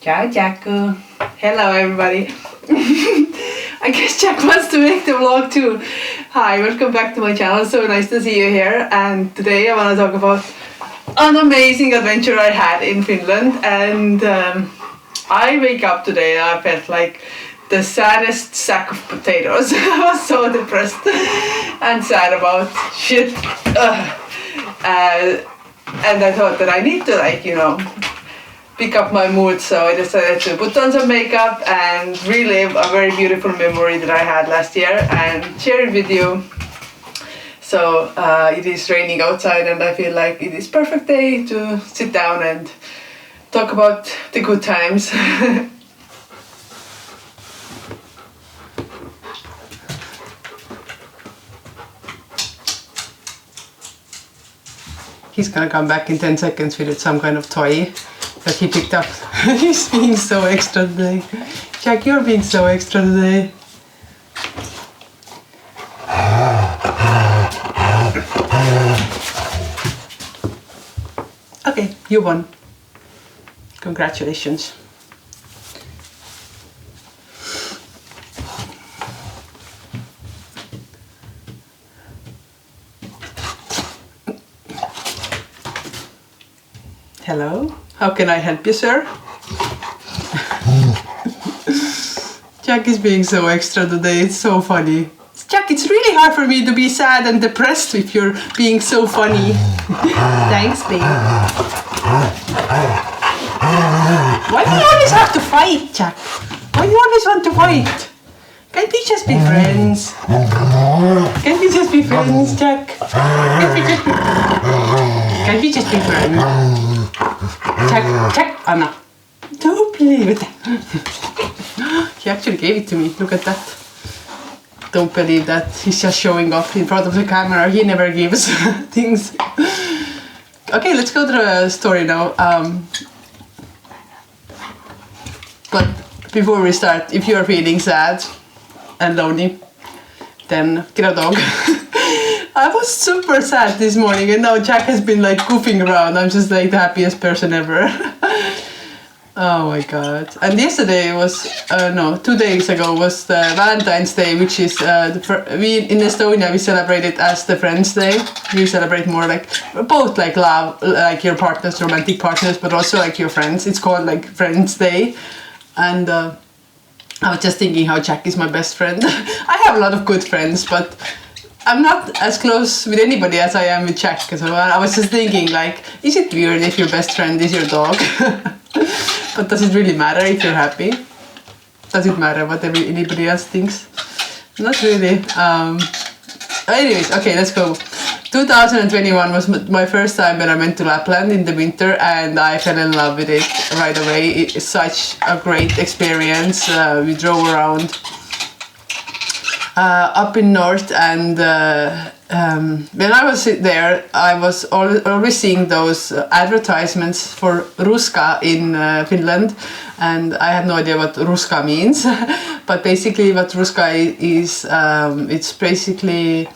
Ciao, Jacko. Hello, everybody. I guess Jack wants to make the vlog too. Hi, welcome back to my channel. So nice to see you here. And today I want to talk about an amazing adventure I had in Finland. And I wake up today and I felt like the saddest sack of potatoes. I was so depressed and sad about shit. And I thought that I need to pick up my mood, so I decided to put on some makeup and relive a very beautiful memory that I had last year and share it with you. So it is raining outside and I feel like it is perfect day to sit down and talk about the good times. He's gonna come back in 10 seconds with some kind of toy that he picked up. He's being so extra today. Jack, you're being so extra today. Okay, you won. Congratulations. Hello, how can I help you, sir? Jack is being so extra today, it's so funny. Jack, it's really hard for me to be sad and depressed if you're being so funny. Thanks, babe. Why do you always have to fight, Jack? Why do you always want to fight? Can't we just be friends? Can't we just be friends, Jack? Can't we just be friends? Check, Anna. Don't believe it. He actually gave it to me. Look at that. Don't believe that. He's just showing off in front of the camera. He never gives things. Okay, let's go to the story now. But before we start, if you are feeling sad and lonely, then get a dog. I was super sad this morning and now Jack has been like goofing around. I'm just like the happiest person ever. Oh my god. And yesterday was, 2 days ago was the Valentine's Day, which is, we in Estonia we celebrate it as the Friends Day. We celebrate more like, both like love, like your partners, romantic partners, but also like your friends. It's called like Friends Day. And I was just thinking how Jack is my best friend. I have a lot of good friends, but I'm not as close with anybody as I am with Jack. So I was just thinking, like, is it weird if your best friend is your dog? But does it really matter if you're happy? Does it matter what anybody else thinks? Not really. Anyways, okay, let's go. 2021 was my first time when I went to Lapland in the winter and I fell in love with it right away. It's such a great experience. We drove around up in north and when I was there I was always seeing those advertisements for Ruska in Finland, and I had no idea what Ruska means. But basically what Ruska is, it's basically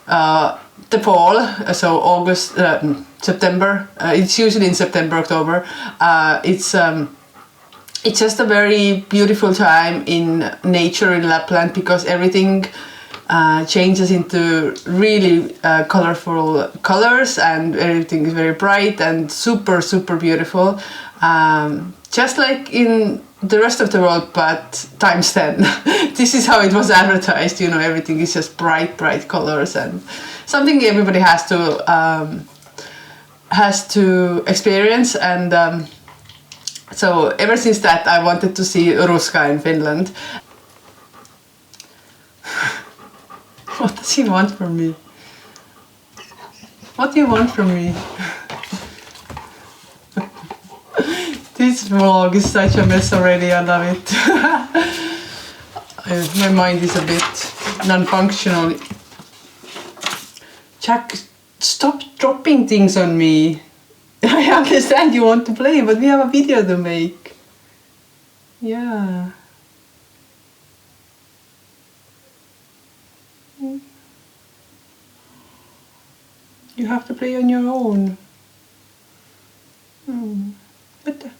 the fall, so August, September, it's usually in September, October. It's just a very beautiful time in nature in Lapland because everything changes into really colorful colors and everything is very bright and super, super beautiful. Just like in the rest of the world, but times 10. This is how it was advertised, everything is just bright, bright colors and something everybody has to experience. And so ever since that I wanted to see Ruska in Finland. What does he want from me? What do you want from me? This vlog is such a mess already, I love it. My mind is a bit non-functional. Jack, stop dropping things on me. I understand you want to play, but we have a video to make. Yeah. You have to play on your own. What the?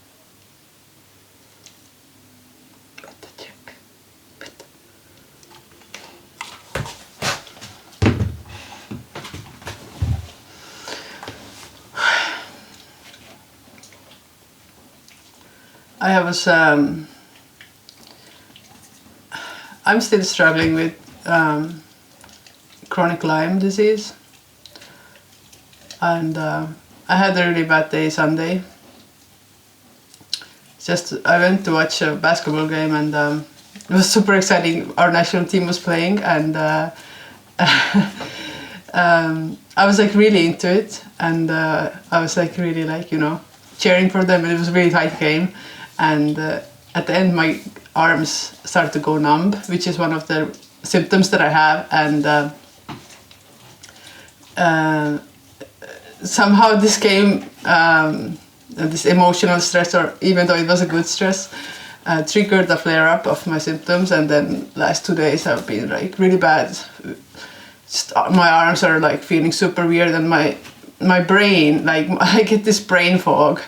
I was I'm still struggling with chronic Lyme disease, and I had a really bad day Sunday. Just I went to watch a basketball game, and it was super exciting. Our national team was playing, and I was like really into it, and I was like really like, you know, cheering for them. And it was a really tight game, and at the end my arms started to go numb, which is one of the symptoms that I have, and somehow this game, this emotional stress, or even though it was a good stress, triggered a flare-up of my symptoms, and then last 2 days have been like really bad. My arms are like feeling super weird, and my brain, like I get this brain fog.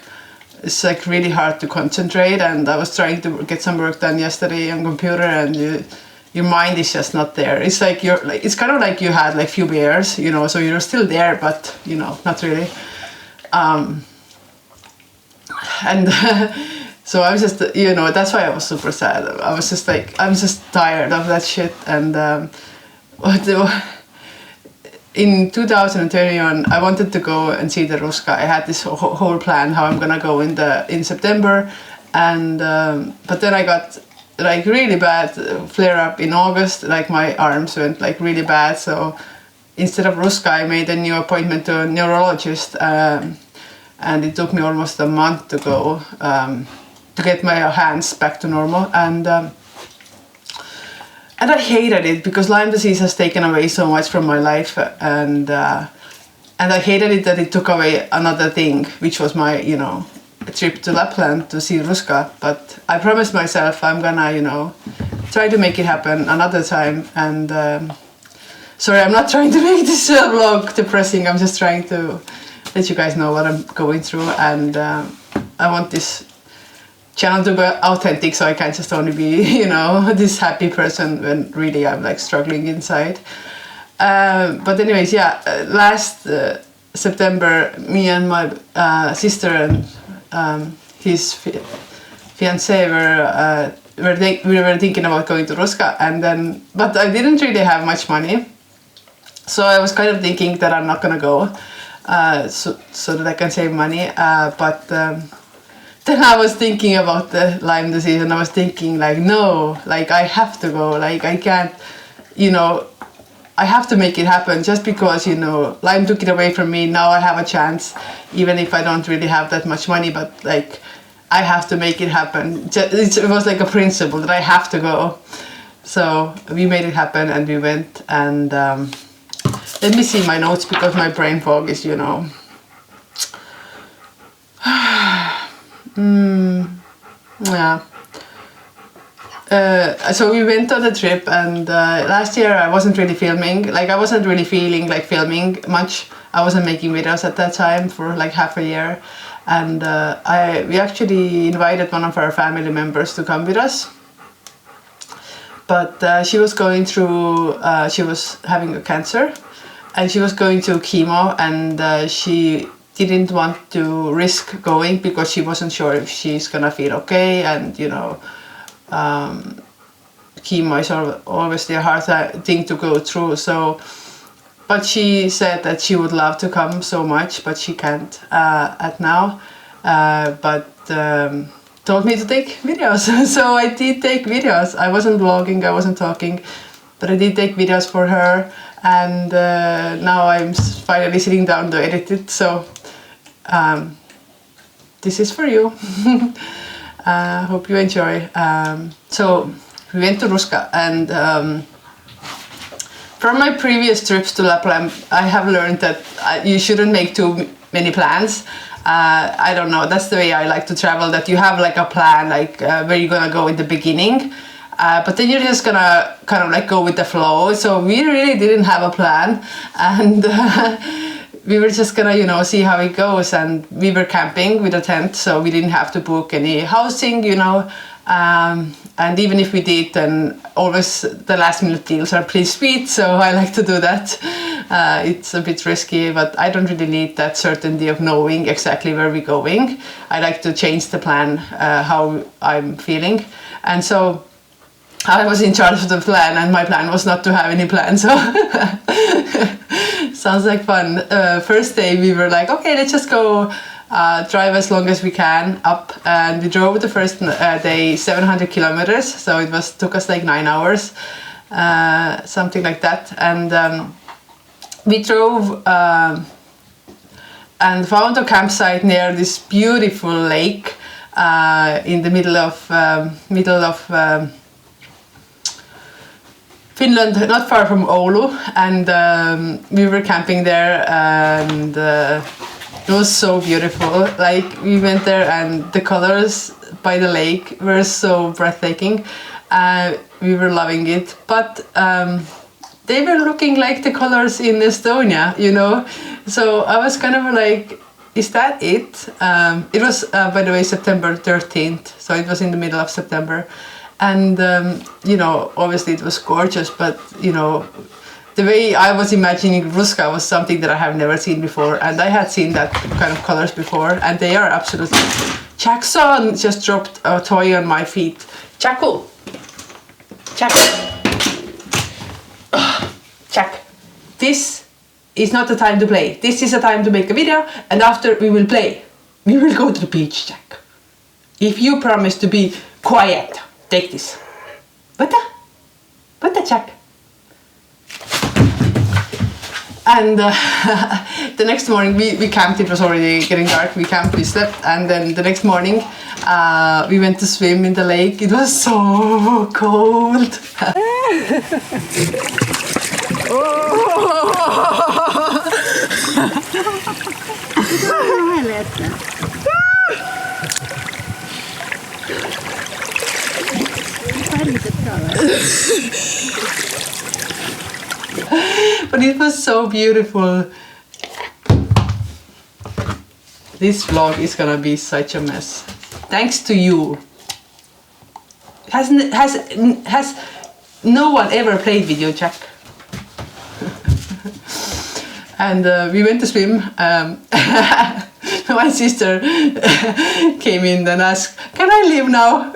It's like really hard to concentrate, and I was trying to get some work done yesterday on computer, and your mind is just not there. It's like it's kind of like you had like few beers, you know, so you're still there, but you know, not really. And so I was just, you know, that's why I was super sad. I was just like, I'm just tired of that shit. And in 2021, I wanted to go and see the Ruska. I had this whole plan how I'm gonna go in September, and but then I got like really bad flare up in August. Like my arms went like really bad. So instead of Ruska, I made a new appointment to a neurologist, and it took me almost a month to go to get my hands back to normal. And I hated it because Lyme disease has taken away so much from my life, and I hated it that it took away another thing, which was my, you know, trip to Lapland to see Ruska. But I promised myself I'm gonna, you know, try to make it happen another time. And sorry, I'm not trying to make this vlog depressing. I'm just trying to let you guys know what I'm going through, and I want this channel to be authentic, so I can't just only be, you know, this happy person when really I'm like struggling inside. But anyways, yeah, last September, me and my sister and his fiance we were thinking about going to Ruska, and then, but I didn't really have much money, so I was kind of thinking that I'm not gonna go, so that I can save money, but then I was thinking about the Lyme disease, and I was thinking like, no, like I have to go, like I can't, you know, I have to make it happen, just because, you know, Lyme took it away from me. Now I have a chance, even if I don't really have that much money, but like I have to make it happen. It was like a principle that I have to go. So we made it happen, and we went, and let me see my notes, because my brain fog is, you know, yeah. So we went on the trip, and last year I wasn't really filming, like I wasn't really feeling like filming much. I wasn't making videos at that time for like half a year, and we actually invited one of our family members to come with us, but she was going through, she was having a cancer, and she was going through chemo, and she didn't want to risk going because she wasn't sure if she's gonna feel okay, and you know, chemo is obviously a hard thing to go through. So, but she said that she would love to come so much, but she can't at now. But told me to take videos, so I did take videos. I wasn't vlogging, I wasn't talking, but I did take videos for her, and now I'm finally sitting down to edit it. So this is for you. Hope you enjoy. So we went to Ruska, and from my previous trips to Lapland, I have learned that you shouldn't make too many plans. I don't know, that's the way I like to travel, that you have like a plan, like where you're gonna go in the beginning, but then you're just gonna kind of like go with the flow. So we really didn't have a plan, and we were just gonna, you know, see how it goes, and we were camping with a tent, so we didn't have to book any housing, you know, and even if we did, then always the last minute deals are pretty sweet, so I like to do that. It's a bit risky, but I don't really need that certainty of knowing exactly where we're going. I like to change the plan how I'm feeling. And so I was in charge of the plan, and my plan was not to have any plan, so sounds like fun. First day we were like, okay, let's just go drive as long as we can up, and we drove the first day 700 kilometers, so it took us like 9 hours, something like that. And we drove and found a campsite near this beautiful lake in the middle of Finland, not far from Oulu, and we were camping there, and it was so beautiful. Like, we went there and the colors by the lake were so breathtaking. We were loving it, but they were looking like the colors in Estonia, you know? So I was kind of like, is that it? It was, by the way, September 13th, so it was in the middle of September. And, you know, obviously it was gorgeous, but, you know, the way I was imagining Ruska was something that I have never seen before. And I had seen that kind of colors before, and they are absolutely... Jackson just dropped a toy on my feet. Jackal! Jack! Jack, this is not the time to play. This is a time to make a video, and after we will play. We will go to the beach, Jack. If you promise to be quiet. Take this. What the Jack? And the next morning we camped. It was already getting dark. We camped, we slept, and then the next morning we went to swim in the lake. It was so cold. But it was so beautiful. This vlog is gonna be such a mess. Thanks to you. Has no one ever played with you, Jack? And we went to swim. My sister came in and asked, "Can I leave now?"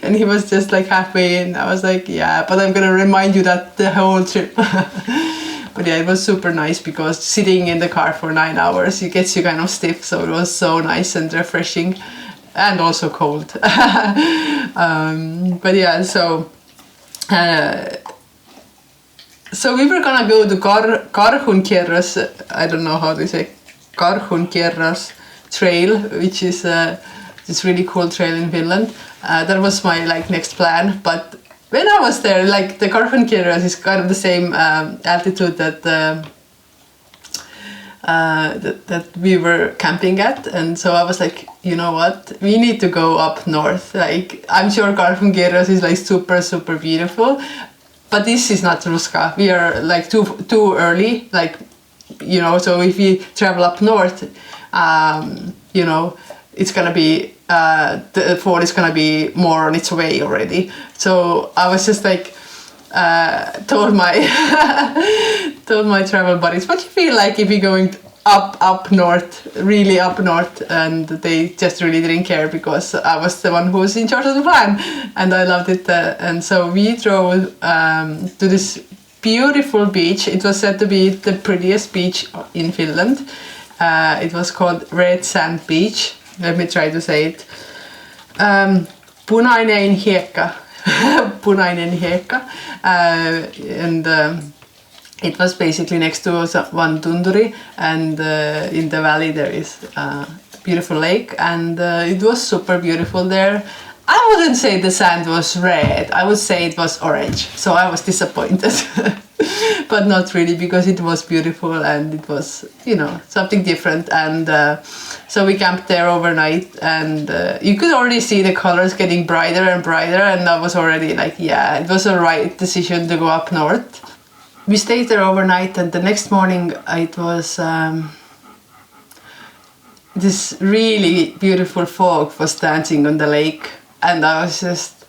And he was just like halfway in. I was like, "Yeah, but I'm gonna remind you that the whole trip." But yeah, it was super nice because sitting in the car for 9 hours, it gets you kind of stiff. So it was so nice and refreshing, and also cold. But yeah, so we were gonna go to Karhunkierros. I don't know how to say. Karhunkierros trail, which is this really cool trail in Finland. That was my next plan, but when I was there, like, the Karhunkierros is kind of the same altitude that that we were camping at, and so I was like, you know what, we need to go up north. Like, I'm sure Karhunkierros is like super beautiful, but this is not Ruska. We are like too early, like, you know, so if we travel up north, you know, it's gonna be, the fall is gonna be more on its way already. So I was just like, told my travel buddies, what do you feel like if you're going up north, really up north? And they just really didn't care because I was the one who was in charge of the plan, and I loved it. And so we drove to this beautiful beach. It was said to be the prettiest beach in Finland. It was called Red Sand Beach. Let me try to say it. Punainen hiekka. Punainen hiekka. And it was basically next to one tunduri, and in the valley there is a beautiful lake, and it was super beautiful there. I wouldn't say the sand was red, I would say it was orange, so I was disappointed. But not really, because it was beautiful and it was, you know, something different. And so we camped there overnight, and you could already see the colors getting brighter and brighter, and I was already like, yeah, it was a right decision to go up north. We stayed there overnight, and the next morning it was this really beautiful fog was dancing on the lake, and I was just,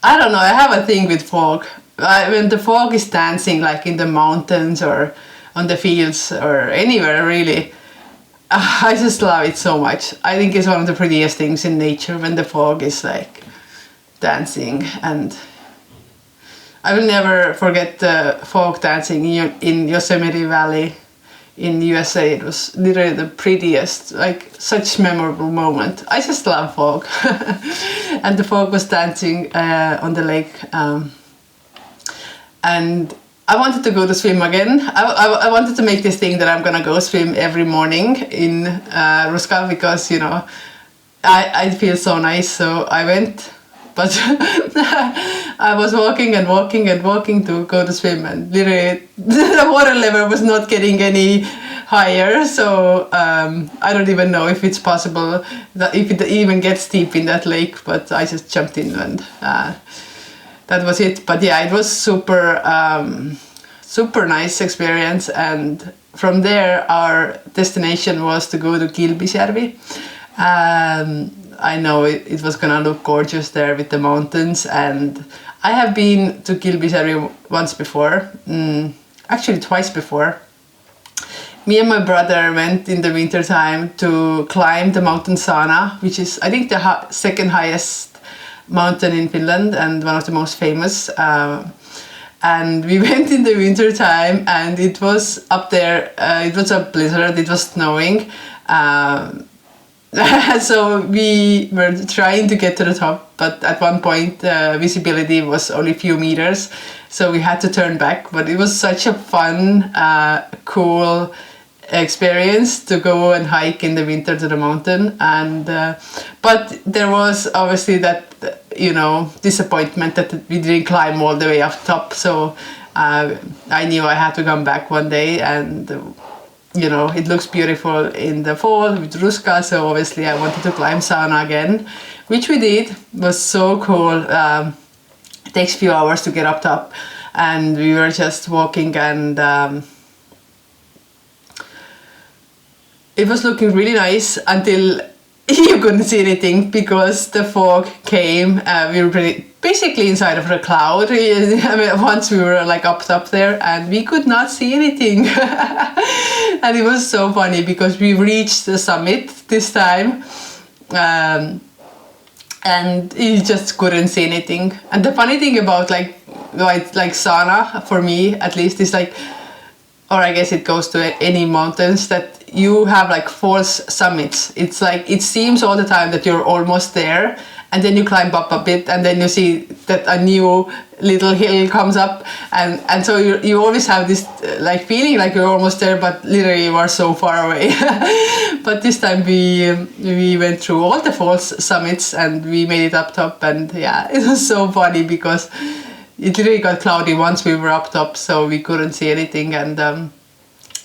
I don't know, I have a thing with fog. when the fog is dancing, like in the mountains or on the fields or anywhere really, I just love it so much. I think it's one of the prettiest things in nature when the fog is like dancing. And I will never forget the fog dancing in Yosemite Valley in USA. It was literally the prettiest, like such memorable moment. I just love fog. And the fog was dancing on the lake. And I wanted to go to swim again. I wanted to make this thing that I'm gonna go swim every morning in Ruska because, you know, I feel so nice. So I went, but I was walking and walking and walking to go to swim, and literally the water level was not getting any higher. So I don't even know if it's possible, that if it even gets deep in that lake, but I just jumped in and that was it. But yeah, it was super nice experience. And from there our destination was to go to Kilpisjärvi. I know it was gonna look gorgeous there with the mountains, and I have been to Kilpisjärvi once before, actually twice before. Me and my brother went in the winter time to climb the mountain Saana, which is I think the second highest mountain in Finland and one of the most famous. And we went in the winter time, and it was up there. It was a blizzard. It was snowing. So we were trying to get to the top, but at one point visibility was only a few meters, so we had to turn back. But it was such a fun, cool experience to go and hike in the winter to the mountain. And but there was obviously that, you know, disappointment that we didn't climb all the way up top. So I knew I had to come back one day, and you know, it looks beautiful in the fall with Ruska, so obviously I wanted to climb Saana again, which we did. It was so cool. It takes a few hours to get up top, and we were just walking, and it was looking really nice until you couldn't see anything because the fog came. We were basically inside of a cloud. I mean, once we were like up top there, and we could not see anything. And it was so funny because we reached the summit this time, and you just couldn't see anything. And the funny thing about like Saana, for me at least, is like, or I guess it goes to any mountains, that you have like false summits. It's like, it seems all the time that you're almost there, and then you climb up a bit, and then you see that a new little hill comes up, and so you always have this like feeling like you're almost there, but literally you are so far away. But this time we went through all the false summits, and we made it up top, and yeah, it was so funny because it literally got cloudy once we were up top, so we couldn't see anything. And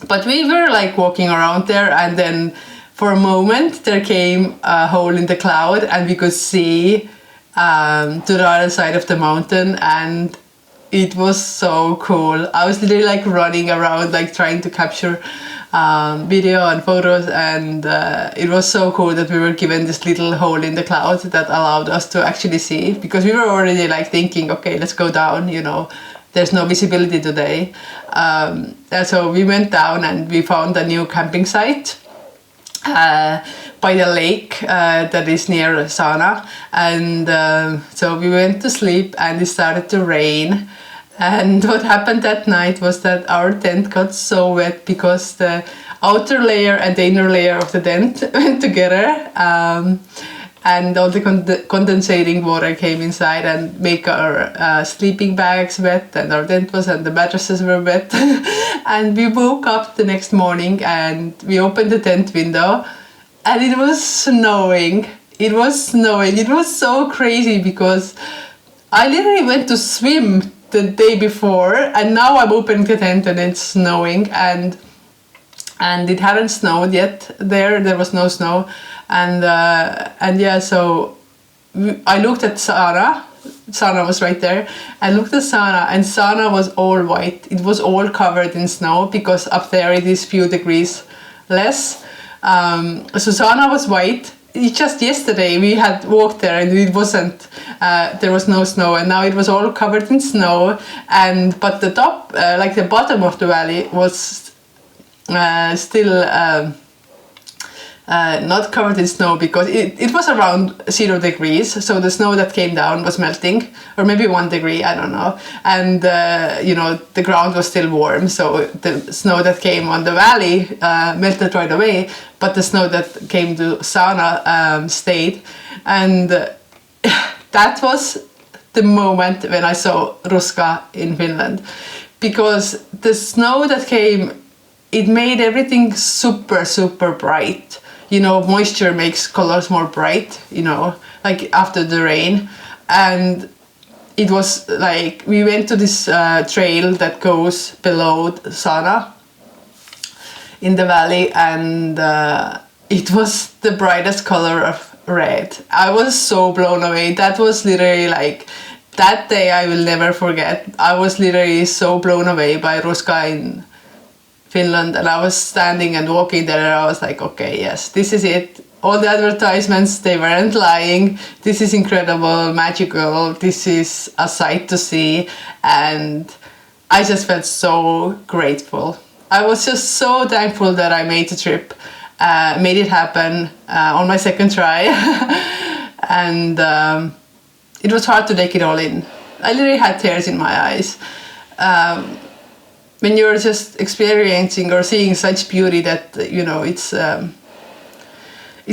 but we were like walking around there, and then for a moment there came a hole in the cloud, and we could see to the other side of the mountain, and it was so cool. I was literally like running around, like trying to capture video and photos, and it was so cool that we were given this little hole in the cloud that allowed us to actually see, because we were already like thinking, okay, let's go down, you know, there's no visibility today. And so we went down, and we found a new camping site by the lake that is near Saana, and so we went to sleep, and it started to rain. And what happened that night was that our tent got so wet because the outer layer and the inner layer of the tent went together, and all the condensating water came inside and make our sleeping bags wet, and our tent was, and the mattresses were wet. And we woke up the next morning, and we opened the tent window, and it was snowing. It was snowing. It was so crazy because I literally went to swim the day before, and now I'm opening the tent and it's snowing, and it hadn't snowed yet there was no snow. And yeah, so I looked at Saana was right there. I looked at Saana, and Saana was all white. It was all covered in snow because up there it is few degrees less. So Saana was white. just yesterday we had walked there and it wasn't, there was no snow, and now it was all covered in snow. And but the top, like the bottom of the valley was still not covered in snow, because it was around 0 degrees, so the snow that came down was melting, or maybe 1 degree, I don't know. And you know, the ground was still warm, so the snow that came on the valley melted right away, but the snow that came to Sauna stayed. And that was the moment when I saw Ruska in Finland, because the snow that came, it made everything super, super bright. You know, moisture makes colors more bright, you know, like after the rain. And it was like, we went to this trail that goes below Sauna in the valley, and it was the brightest color of red. I was so blown away. That was literally like, that day I will never forget. I was literally so blown away by Ruska in Finland, and I was standing and walking there, and I was like, okay, yes, this is it. All the advertisements, they weren't lying. This is incredible, magical. This is a sight to see. And I just felt so grateful. I was just so thankful that I made the trip, made it happen on my second try. And it was hard to take it all in. I literally had tears in my eyes. When you're just experiencing or seeing such beauty that, you know, it's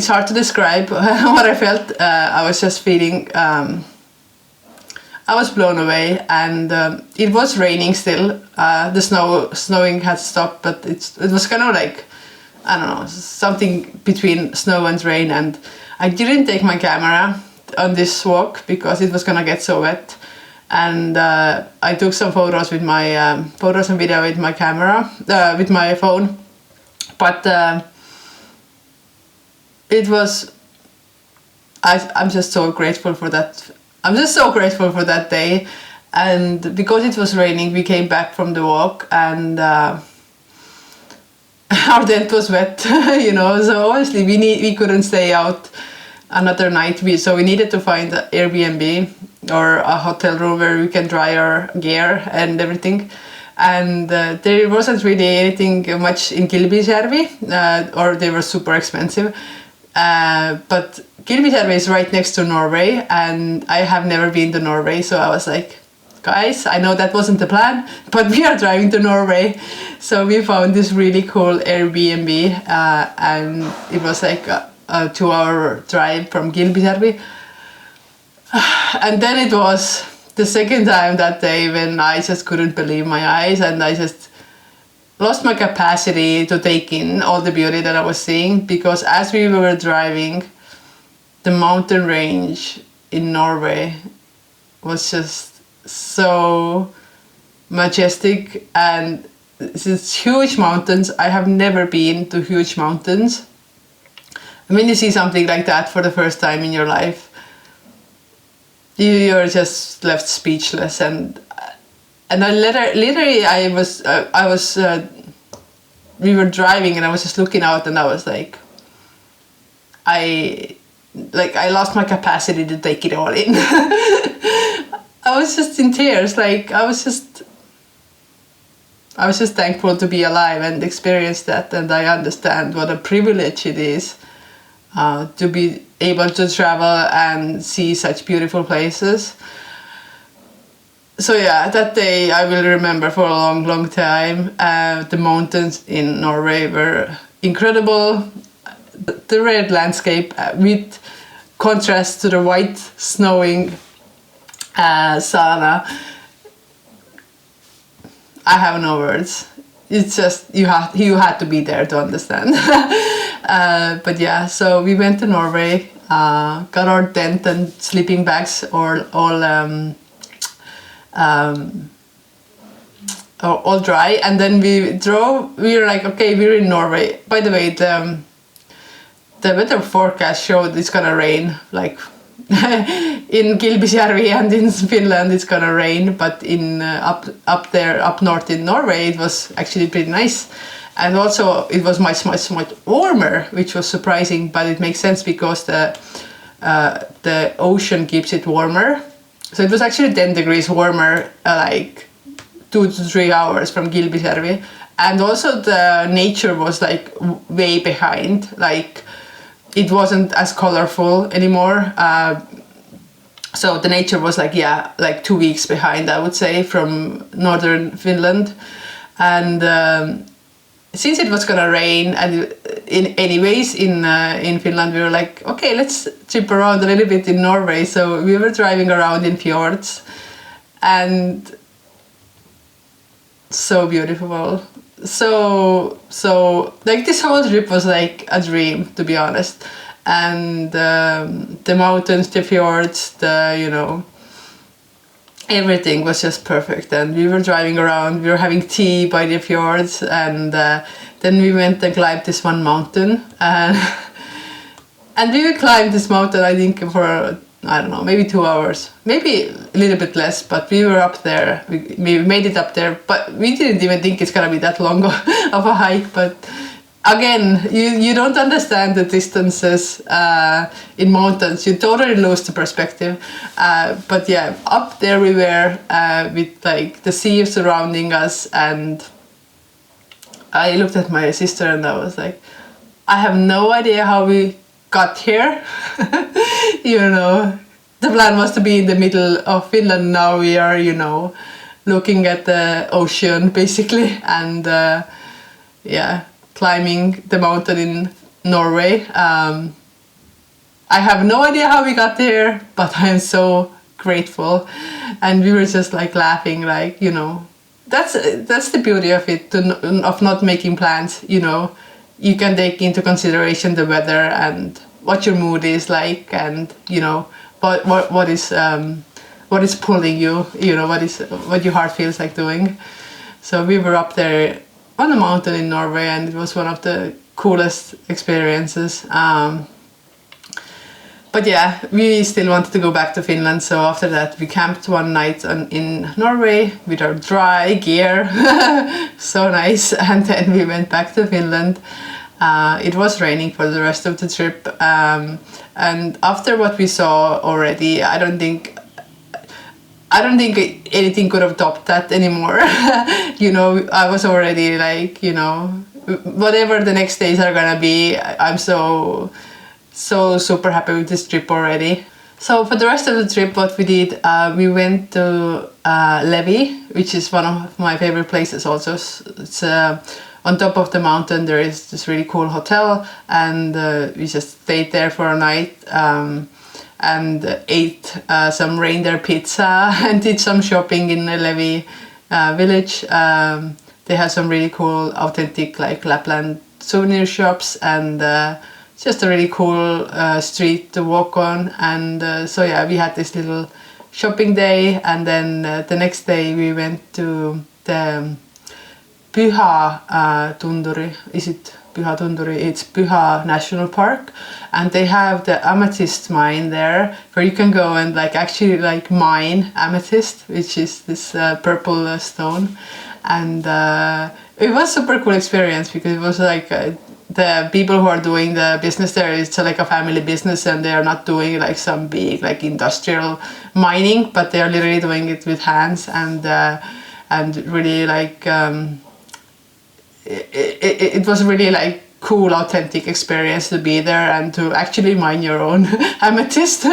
hard to describe what I felt. I was just feeling, I was blown away, and it was raining still. The snowing had stopped, but it was kind of like, I don't know, something between snow and rain. And I didn't take my camera on this walk because it was gonna get so wet. And I took some photos with my photos and video with my camera, with my phone. But it was, I'm just so grateful for that. I'm just so grateful for that day. And because it was raining, we came back from the walk, and our tent was wet, you know. So obviously we couldn't stay out another night, so we needed to find an Airbnb or a hotel room where we can dry our gear and everything. And there wasn't really anything much in Kilpisjärvi, or they were super expensive. But Kilpisjärvi is right next to Norway, and I have never been to Norway, so I was like, guys, I know that wasn't the plan, but we are driving to Norway. So we found this really cool Airbnb, and it was like a 2-hour drive from Kilpisjärvi. And then it was the second time that day when I just couldn't believe my eyes, and I just lost my capacity to take in all the beauty that I was seeing, because as we were driving, the mountain range in Norway was just so majestic, and it's huge mountains. I have never been to huge mountains. When you see something like that for the first time in your life, you're just left speechless. And I literally we were driving, and I was just looking out, and I was like, I lost my capacity to take it all in. I was just in tears. Like I was just thankful to be alive and experience that, and I understand what a privilege it is to be able to travel and see such beautiful places. So yeah, that day I will remember for a long, long time. The mountains in Norway were incredible. The red landscape with contrast to the white snowing Sauna. I have no words. It's just you had to be there to understand. But yeah, so we went to Norway, got our tent and sleeping bags all dry, and then we drove. We were like, okay, we're in Norway. By the way, the weather forecast showed it's gonna rain, like in Kilpisjärvi and in Finland it's gonna rain, but in up north in Norway it was actually pretty nice. And also it was much warmer, which was surprising, but it makes sense because the ocean keeps it warmer. So it was actually 10 degrees warmer, like 2 to 3 hours from Kilpisjärvi. And also the nature was like way behind, like it wasn't as colorful anymore. So the nature was like 2 weeks behind, I would say, from northern Finland. And since it was gonna rain, and anyways in Finland, we were like, okay, let's trip around a little bit in Norway. So we were driving around in fjords, and so beautiful. So like this whole trip was like a dream, to be honest. And the mountains, the fjords, everything was just perfect. And we were driving around, we were having tea by the fjords, and then we went and climbed this one mountain, and we climbed this mountain, I think, for I don't know, maybe 2 hours, maybe a little bit less, but we were up there. We made it up there, but we didn't even think it's gonna be that long of a hike. But again, you don't understand the distances in mountains. You totally lose the perspective. But yeah, up there we were with like the sea surrounding us, and I looked at my sister and I was like, I have no idea how we got here. The plan was to be in the middle of Finland. Now we are, looking at the ocean basically, and climbing the mountain in Norway. I have no idea how we got there, but I am so grateful. And we were just like laughing, like, that's the beauty of it, of not making plans. You can take into consideration the weather and what your mood is like, and what is pulling you, what your heart feels like doing. So we were up there on a mountain in Norway, and it was one of the coolest experiences. But yeah, we still wanted to go back to Finland, so after that we camped one night in Norway with our dry gear. So nice. And then we went back to Finland. It was raining for the rest of the trip, and after what we saw already, I don't think anything could have topped that anymore. I was already like, whatever the next days are gonna be, I'm so super happy with this trip already. So for the rest of the trip, what we did, we went to Levi, which is one of my favorite places also. It's on top of the mountain. There is this really cool hotel, and we just stayed there for a night and ate some reindeer pizza and did some shopping in the Levi village. They have some really cool, authentic, like Lapland souvenir shops, and just a really cool street to walk on. And we had this little shopping day, and then the next day we went to the Pyhä Tunturi. Is it Pyhä Tunturi? It's Pyhä National Park, and they have the amethyst mine there, where you can go and actually mine amethyst, which is this purple stone. And it was a super cool experience, because it was the people who are doing the business there, it's like a family business, and they are not doing some big industrial mining, but they are literally doing it with hands, and really it was really cool, authentic experience to be there and to actually mine your own amethyst.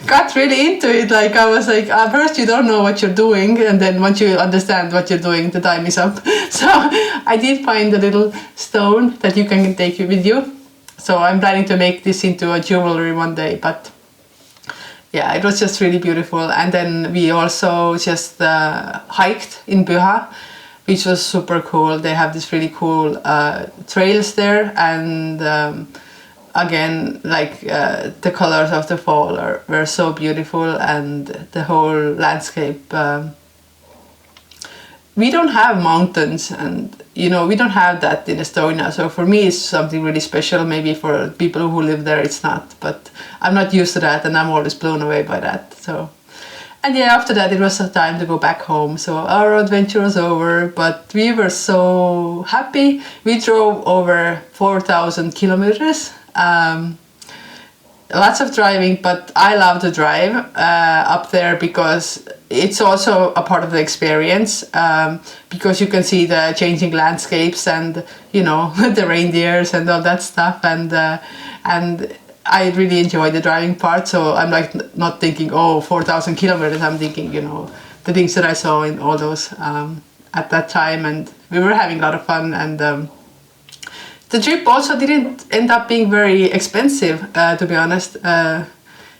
Got really into it. I was at first you don't know what you're doing, and then once you understand what you're doing, the time is up. So I did find a little stone that you can take with you. So I'm planning to make this into a jewelry one day, but yeah, it was just really beautiful. And then we also just hiked in Pyhä, which was super cool. They have this really cool trails there, and again, the colors of the fall were so beautiful, and the whole landscape. We don't have mountains, and we don't have that in Estonia. So for me, it's something really special. Maybe for people who live there, it's not. But I'm not used to that, and I'm always blown away by that. So. And yeah, after that it was time to go back home. So our adventure was over, but we were so happy. We drove over 4,000 kilometers. Lots of driving, but I love to drive up there because it's also a part of the experience, because you can see the changing landscapes and, you know, the reindeers and all that stuff, and I really enjoy the driving part. So I'm like not thinking, oh, 4,000 kilometers. I'm thinking, you know, the things that I saw in all those at that time, and we were having a lot of fun. And the trip also didn't end up being very expensive, to be honest.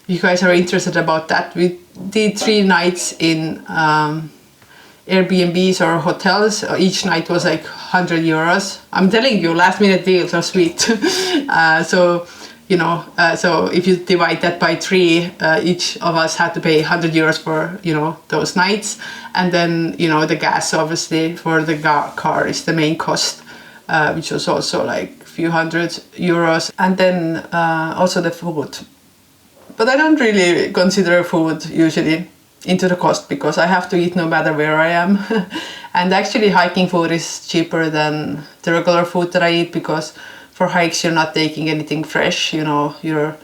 You guys are interested about that. We did 3 nights in Airbnbs or hotels. Each night was like 100 euros. I'm telling you, last minute deals are sweet. So, you know, so if you divide that by 3, each of us had to pay 100 euros for, you know, those nights. And then, you know, the gas obviously for the car is the main cost. Which was also like a few hundred euros, and then also the food. But I don't really consider food usually into the cost because I have to eat no matter where I am. And actually hiking food is cheaper than the regular food that I eat, because for hikes you're not taking anything fresh, you know, you're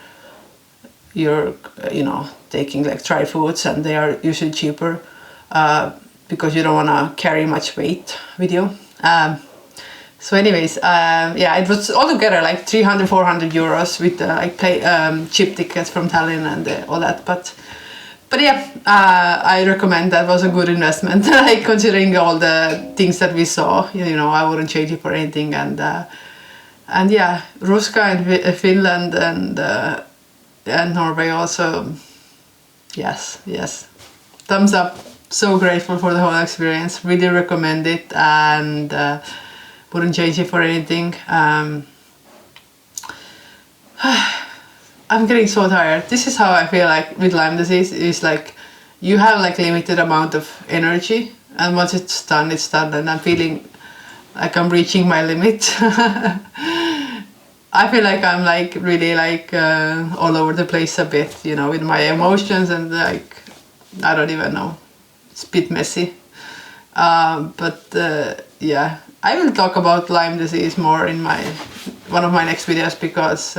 you know, taking like dry foods, and they are usually cheaper because you don't want to carry much weight with you. So anyways, yeah, it was altogether like 300-400 euros with like cheap tickets from Tallinn and all that. But yeah, I recommend that was a good investment. Like considering all the things that we saw, you know, I wouldn't change it for anything. And yeah, Ruska and Finland and Norway also. Yes, thumbs up. So grateful for the whole experience. Really recommend it, and wouldn't change it for anything. I'm getting so tired. This is how I feel like with Lyme disease, is like you have like limited amount of energy, and once it's done, and I'm feeling like I'm reaching my limit. I feel like I'm like really like all over the place a bit, you know, with my emotions, and like I don't even know, it's a bit messy. But yeah, I will talk about Lyme disease more in one of my next videos, because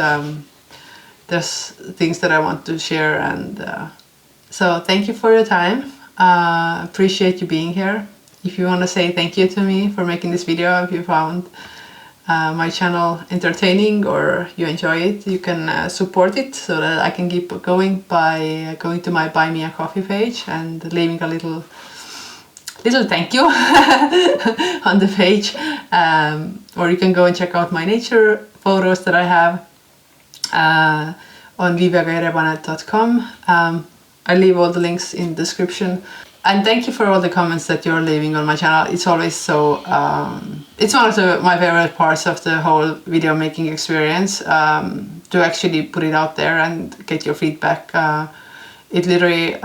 there's things that I want to share. And so thank you for your time. Appreciate you being here. If you want to say thank you to me for making this video, if you found my channel entertaining or you enjoy it, you can support it so that I can keep going by going to my Buy Me a Coffee page and leaving a little thank you on the page, or you can go and check out my nature photos that I have on viviagaerepanet.com. I leave all the links in the description, and thank you for all the comments that you're leaving on my channel. It's always so it's one of my favorite parts of the whole video making experience, to actually put it out there and get your feedback. It literally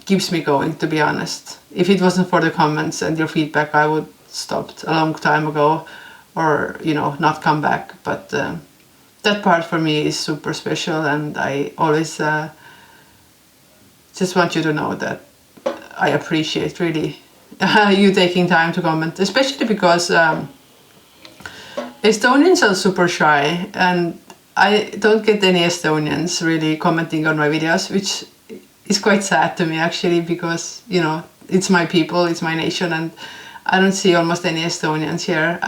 keeps me going, to be honest. If it wasn't for the comments and your feedback, I would stopped a long time ago, or, you know, not come back. But that part for me is super special, and I always just want you to know that I appreciate really you taking time to comment, especially because Estonians are super shy, and I don't get any Estonians really commenting on my videos, which is quite sad to me actually, because, you know, it's my people, it's my nation, and I don't see almost any Estonians here.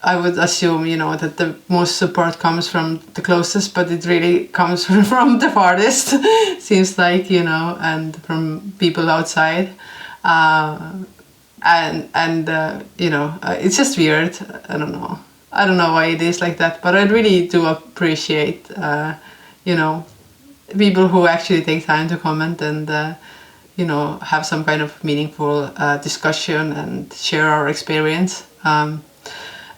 I would assume, you know, that the most support comes from the closest, but it really comes from the farthest, seems like, you know, and from people outside. You know, it's just weird. I don't know why it is like that, but I really do appreciate, you know, people who actually take time to comment and, you know, have some kind of meaningful discussion and share our experience.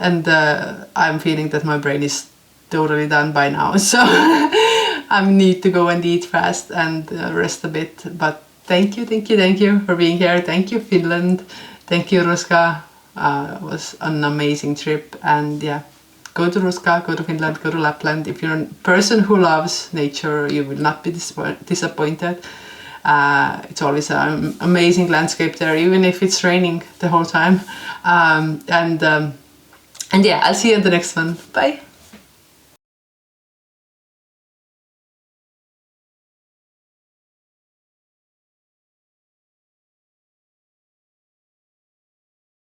And I'm feeling that my brain is totally done by now, so I need to go and eat fast and rest a bit. But thank you for being here. Thank you, Finland. Thank you, Ruska. It was an amazing trip, and yeah, go to Ruska, go to Finland, go to Lapland. If you're a person who loves nature, you will not be disappointed. It's always an amazing landscape there, even if it's raining the whole time. And yeah, I'll see you in the next one. Bye.